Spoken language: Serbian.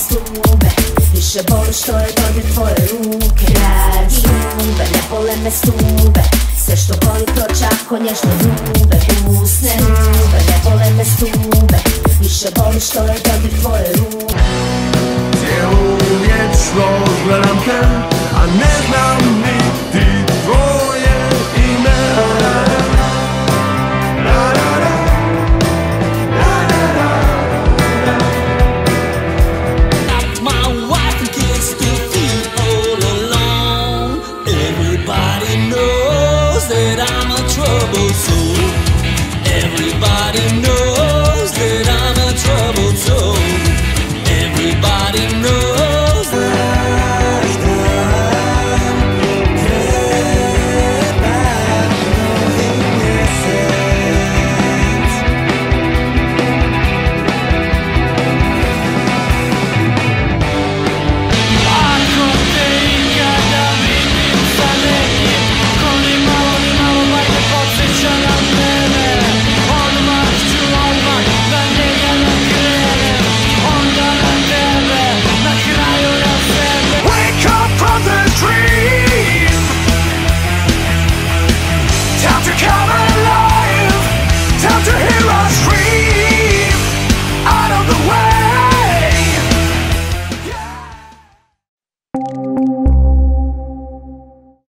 stube, više boli što je dodir tvoje ruke. Kralj stube, ne bole me stube, sve što boli prođe ako nježno zube. Usne rube, ne bole me stube, više boli što je dodir tvoje ruke. Cijelu vječnost gledam te, a ne znam niti tvoje ime. That I'm a trouble soul. Everybody knows